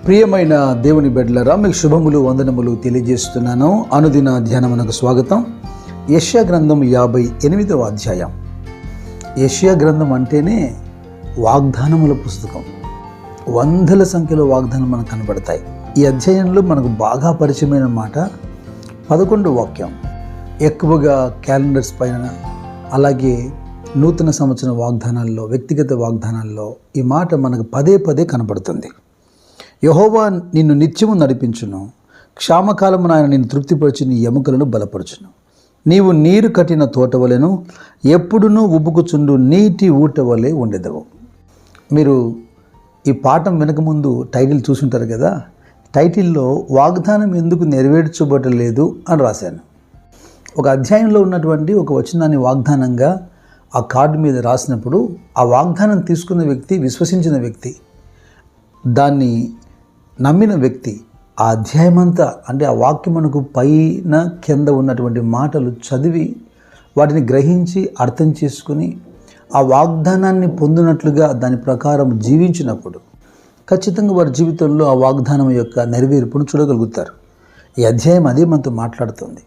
ప్రియమైన దేవుని బిడ్డలారా, మీకు శుభములు వందనములు తెలియజేస్తున్నాను. అనుదిన ధ్యానమునకు స్వాగతం. యెషయా గ్రంథం 58వ అధ్యాయం. యెషయా గ్రంథం అంటేనే వాగ్దానముల పుస్తకం. వందల సంఖ్యలో వాగ్దానం మనకు కనబడతాయి. ఈ అధ్యాయంలో మనకు బాగా పరిచయమైన మాట 11వ వాక్యం. ఎక్కువగా క్యాలెండర్స్ పైన, అలాగే నూతన సంవత్సర వాగ్దానాల్లో, వ్యక్తిగత వాగ్దానాల్లో ఈ మాట మనకు పదే పదే కనబడుతుంది. యెహోవా నిన్ను నిత్యము నడిపించును, క్షామకాలమున ఆయన నిన్ను తృప్తిపరిచి నీ ఎముకలను బలపరచును. నీవు నీరు కట్టిన తోటవలెను, ఎప్పుడునూ ఉబ్బుకుచుండు నీటి ఊట వలె ఉండెదవు. మీరు ఈ పాఠం వెనకముందు టైటిల్ చూసుంటారు కదా. టైటిల్లో వాగ్దానం ఎందుకు నెరవేర్చబడలేదు అని రాశాను. ఒక అధ్యాయంలో ఉన్నటువంటి ఒక వచనాన్ని వాగ్దానంగా ఆ కార్డు మీద రాసినప్పుడు, ఆ వాగ్దానం తీసుకున్న వ్యక్తి, విశ్వసించిన వ్యక్తి, దాన్ని నమ్మిన వ్యక్తి ఆ అధ్యాయమంతా, అంటే ఆ వాక్యం మనకు పైన కింద ఉన్నటువంటి మాటలు చదివి వాటిని గ్రహించి అర్థం చేసుకుని ఆ వాగ్దానాన్ని పొందినట్లుగా దాని ప్రకారం జీవించినప్పుడు ఖచ్చితంగా వారి జీవితంలో ఆ వాగ్దానం యొక్క నెరవేర్పును చూడగలుగుతారు. ఈ అధ్యాయం అదే మనతో మాట్లాడుతుంది.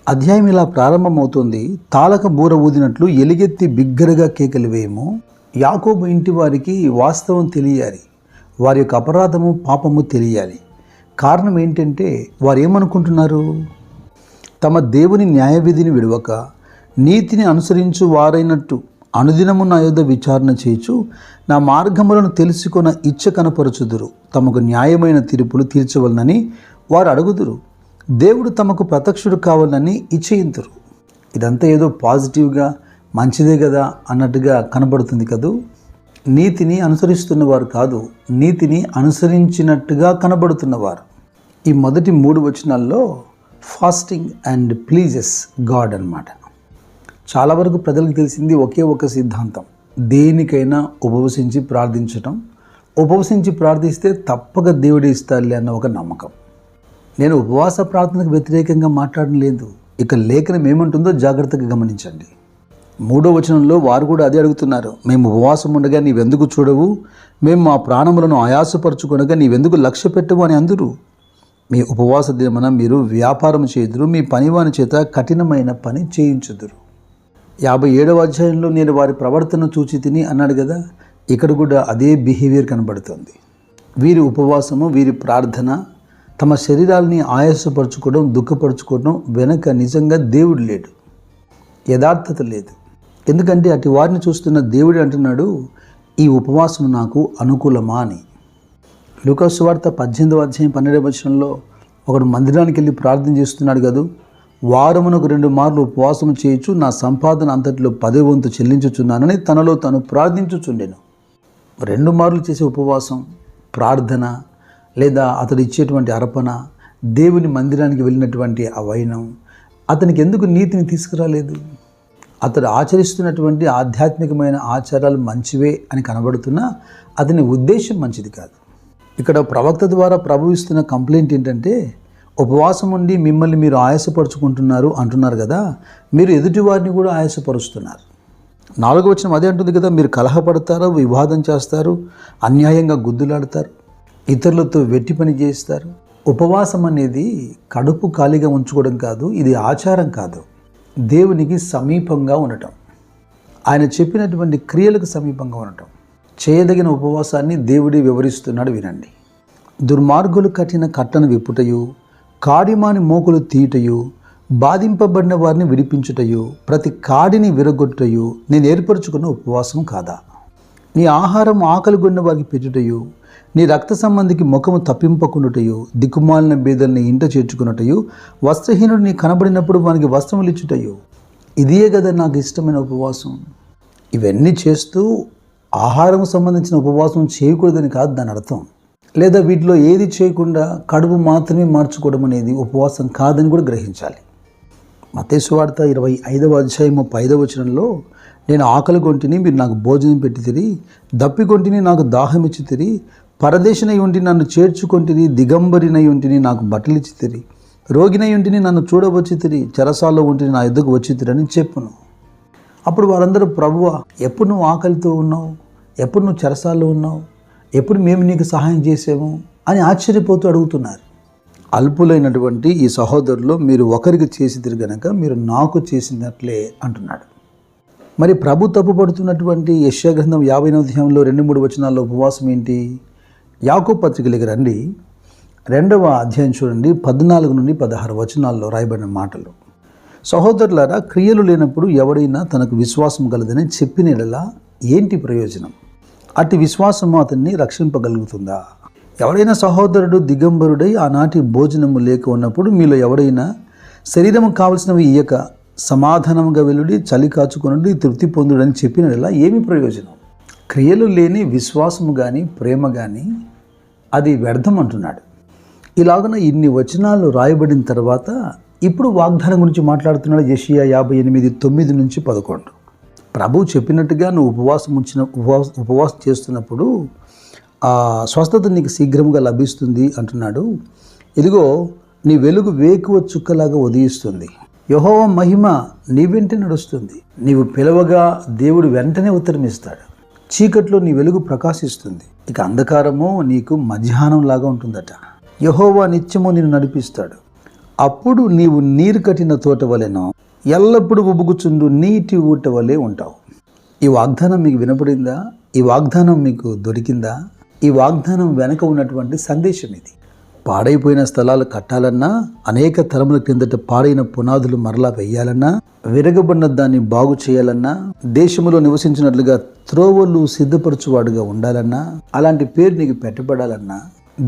అధ్యాయం ఇలా ప్రారంభమవుతుంది. తాళక బూర ఊదినట్లు ఎలుగెత్తి బిగ్గరగా కేకలు వేయము. యాకోబు ఇంటి వారికి వాస్తవం తెలియాలి, వారి యొక్క అపరాధము పాపము తెలియాలి. కారణం ఏంటంటే, వారు ఏమనుకుంటున్నారు? తమ దేవుని న్యాయవిధిని విడవక నీతిని అనుసరించు వారైనట్టు అనుదినము నా యొద్ద విచారణ చేయుచు నా మార్గములను తెలుసుకొన ఇచ్చ కనపరచుదురు. తమకు న్యాయమైన తీర్పులు తీర్చవలనని వారు అడుగుదురు. దేవుడు తమకు ప్రత్యక్షుడు కావాలని ఇచ్చేయింతురు. ఇదంతా ఏదో పాజిటివ్గా మంచిదే కదా అన్నట్టుగా కనబడుతుంది కదూ. నీతిని అనుసరిస్తున్నవారు కాదు, నీతిని అనుసరించినట్టుగా కనబడుతున్నవారు. ఈ మొదటి 3 వచనాల్లో ఫాస్టింగ్ అండ్ ప్లీజెస్ గాడ్ అన్నమాట. చాలా వరకు ప్రజలకు తెలిసింది ఒకే ఒక సిద్ధాంతం, దేనికైనా ఉపవసించి ప్రార్థించటం. ఉపవసించి ప్రార్థిస్తే తప్పక దేవుడు ఇస్తాడులే అన్న ఒక నమ్మకం. నేను ఉపవాస ప్రార్థనకు వ్యతిరేకంగా మాట్లాడడం లేదు. ఇక లేఖనం ఏమంటుందో జాగ్రత్తగా గమనించండి. 3వ వచనంలో వారు కూడా అదే అడుగుతున్నారు. మేము ఉపవాసం ఉండగా నీవెందుకు చూడవు? మేము మా ప్రాణములను ఆయాసపరచుకొనగా నీవెందుకు లక్ష్య పెట్టవు అని అందరూ. మీ ఉపవాస దినమున మీరు వ్యాపారం చేయుదురు, మీ పనివాని చేత కఠినమైన పని చేయించుదురు. 57వ అధ్యాయంలో నేను వారి ప్రవర్తన చూచి తిని అన్నాడు కదా. ఇక్కడ కూడా అదే బిహేవియర్ కనబడుతుంది. వీరి ఉపవాసము, వీరి ప్రార్థన, తమ శరీరాలని ఆయాసపరచుకోవడం, దుఃఖపరచుకోవడం వెనక నిజంగా దేవుడు లేడు, యథార్థత లేదు. ఎందుకంటే అటు వారిని చూస్తున్న దేవుడు అంటున్నాడు, ఈ ఉపవాసం నాకు అనుకూలమా అని. లూకా సువార్త 18వ అధ్యాయం 12వ వచనంలో ఒకడు మందిరానికి వెళ్ళి ప్రార్థన చేస్తున్నాడు కదా. వారమునకు 2 మార్లు ఉపవాసం చేయొచ్చు, నా సంపాదన అంతటిలో 10వ వంతు చెల్లించుచున్నానని తనలో తాను ప్రార్థించుచుండెను. 2 మార్లు చేసే ఉపవాసం, ప్రార్థన, లేదా అతడు ఇచ్చేటువంటి అర్పణ, దేవుని మందిరానికి వెళ్ళినటువంటి ఆ వైనం అతనికి ఎందుకు నీతిని తీసుకురాలేదు? అతడు ఆచరిస్తున్నటువంటి ఆధ్యాత్మికమైన ఆచారాలు మంచివే అని కనబడుతున్నా అతని ఉద్దేశం మంచిది కాదు. ఇక్కడ ప్రవక్త ద్వారా ప్రభు ఇస్తున్న కంప్లైంట్ ఏంటంటే, ఉపవాసం ఉండి మిమ్మల్ని మీరు ఆయాసపరుచుకుంటున్నారు అంటున్నారు కదా, మీరు ఎదుటి వారిని కూడా ఆయాసపరుస్తున్నారు. 4వ వచనం అదే అంటుంది కదా, మీరు కలహపడతారు, వివాదం చేస్తారు, అన్యాయంగా గుద్దులాడతారు, ఇతరులతో వెట్టి పని చేస్తారు. ఉపవాసం అనేది కడుపు ఖాళీగా ఉంచుకోవడం కాదు, ఇది ఆచారం కాదు. దేవునికి సమీపంగా ఉండటం, ఆయన చెప్పినటువంటి క్రియలకు సమీపంగా ఉండటం. చేయదగిన ఉపవాసాన్ని దేవుడే వివరిస్తున్నాడు, వినండి. దుర్మార్గులు కట్టిన కట్టను విప్పుటయు, కాడిమాని మోకులు తీయుటయు, బాధింపబడిన వారిని విడిపించుటయు, ప్రతి కాడిని విరగొట్టుటయు నేను ఏర్పరచుకున్న ఉపవాసం కాదా? నీ ఆహారం ఆకలిగొన్న వారికి పెట్టుటయు, నీ రక్త సంబంధికి ముఖము తప్పింపకుండుటయు, దిక్కుమాలిన బీదల్ని ఇంట చేర్చుకున్నటయు, వస్త్రహీనుడు నీ కనబడినప్పుడు వానికి వస్త్రములు ఇచ్చుటయు. ఇదే కదా నాకు ఇష్టమైన ఉపవాసం. ఇవన్నీ చేస్తూ ఆహారం సంబంధించిన ఉపవాసం చేయకూడదని కాదు దాని అర్థం. లేదా వీటిలో ఏది చేయకుండా కడుపు మాత్రమే మార్చుకోవడం అనేది ఉపవాసం కాదని కూడా గ్రహించాలి. మత్తయి సువార్త 25వ అధ్యాయము 5వ వచనంలో, నేను ఆకలి కొంటిని, మీరు నాకు భోజనం పెట్టితిరి, దప్పికొంటిని, నాకు దాహం ఇచ్చితిరి, పరదేశినై ఉంటి నన్ను చేర్చుకొంటిరి, దిగంబరినై ఉంటిని, నాకు బట్టలిచ్చితిరి, రోగినై ఉంటిని, నన్ను చూడవచ్చితిరి, చెరసాల్లో ఉంటిని, నా ఎద్దుకు వచ్చితిరని చెప్పును. అప్పుడు వారందరూ, ప్రభువా, ఎప్పుడు నువ్వు ఆకలితో ఉన్నావు? ఎప్పుడు నువ్వు చెరసాల్లో ఉన్నావు? ఎప్పుడు మేము నీకు సహాయం చేసాము అని ఆశ్చర్యపోతూ అడుగుతున్నారు. అల్పులైనటువంటి ఈ సహోదరులు మీరు ఒకరికి చేసిదిరు గనక మీరు నాకు చేసినట్లే అంటున్నాడు. మరి ప్రభు తప్పుపడుతున్నటువంటి యెషయా గ్రంథం 50వ అధ్యాయంలో 2-3 వచనాల్లో ఉపవాసం ఏంటి? యాకోబు పత్రికలకు రండి, 2వ అధ్యాయం చూడండి, 14-16 వచనాల్లో రాయబడిన మాటలు. సహోదరులారా, క్రియలు లేనప్పుడు ఎవడైనా తనకు విశ్వాసం కలదని చెప్పిన యెడల ఏంటి ప్రయోజనం? అట్టి విశ్వాసము అతన్ని రక్షింపగలుగుతుందా? ఎవడైనా సహోదరుడు దిగంబరుడై ఆనాటి భోజనము లేక ఉన్నప్పుడు మీలో ఎవడైనా శరీరము కావలసినవి ఇయ్యక సమాధానముగా వెలుడి చలి కాచుకొనుడి తృప్తి పొందుడని చెప్పిన యెడల ఏమి ప్రయోజనం? క్రియలు లేని విశ్వాసము కానీ ప్రేమ కానీ అది వ్యర్థం అంటున్నాడు. ఇలాగన ఇన్ని వచనాలు రాయబడిన తర్వాత ఇప్పుడు వాగ్దానం గురించి మాట్లాడుతున్నాడు. యెషయా 58:9-11. ప్రభువు చెప్పినట్టుగా నువ్వు ఉపవాసం చేస్తున్నప్పుడు స్వస్థత నీకు శీఘ్రముగా లభిస్తుంది అంటున్నాడు. ఇదిగో నీ వెలుగు వేకువ చుక్కలాగా ఉదయిస్తుంది. యెహోవా మహిమ నీ వెంట నడుస్తుంది. నీవు పిలవగా దేవుడు వెంటనే ఉత్తరమిస్తాడు. చీకట్లో నీ వెలుగు ప్రకాశిస్తుంది. ఇక అంధకారము నీకు మధ్యాహ్నం లాగా ఉంటుందట. యెహోవా నిత్యము నిన్ను నడిపిస్తాడు. అప్పుడు నీవు నీరు కట్టిన తోట వలెనో ఎల్లప్పుడూ ఉబుకుచుండు నీటి ఊట వలె ఉంటావు. ఈ వాగ్దానం మీకు వినపడిందా? ఈ వాగ్దానం మీకు దొరికిందా? ఈ వాగ్దానం వెనక ఉన్నటువంటి సందేశం ఇది. పాడైపోయిన స్థలాలు కట్టాలన్నా, అనేక తరముల క్రిందట పాడైన పునాదులు మరలా వేయాలన్నా, విరగబడిన దాన్ని బాగు చేయాలన్నా, దేశంలో నివసించినట్లుగా త్రోవలు సిద్ధపరచువాడుగా ఉండాలన్నా, అలాంటి పేరు నీకు పెట్టబడాలన్నా,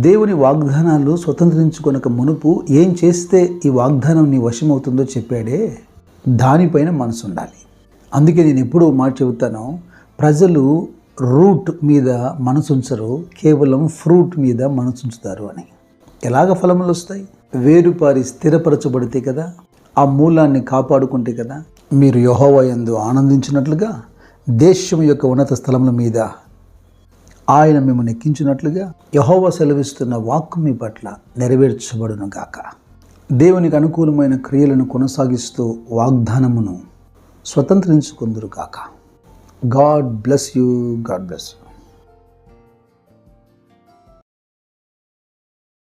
దేవుని వాగ్దానాలు స్వతంత్రించుకొనక మునుపు ఏం చేస్తే ఈ వాగ్దానం నీ వశమవుతుందో చెప్పాడే, దానిపైన మనసు ఉండాలి. అందుకే నేను ఎప్పుడూ మాట చెబుతాను, ప్రజలు రూట్ మీద మనసుంచరు, కేవలం ఫ్రూట్ మీద మనసుంచుతారు అని. ఎలాగ ఫలములు వస్తాయి? వేరుపారి స్థిరపరచబడితే కదా, ఆ మూలాన్ని కాపాడుకుంటే కదా. మీరు యెహోవా యందు ఆనందించినట్లుగా దేశం యొక్క ఉన్నత స్థలముల మీద ఆయన మిమ్మల్ని ఎక్కించినట్లుగా యెహోవా సెలవిస్తున్న వాక్కు మీ పట్ల నెరవేర్చబడును గాక. దేవునికి అనుకూలమైన క్రియలను కొనసాగిస్తూ వాగ్దానమును స్వతంత్రించుకుందురు గాక. God bless you. God bless you.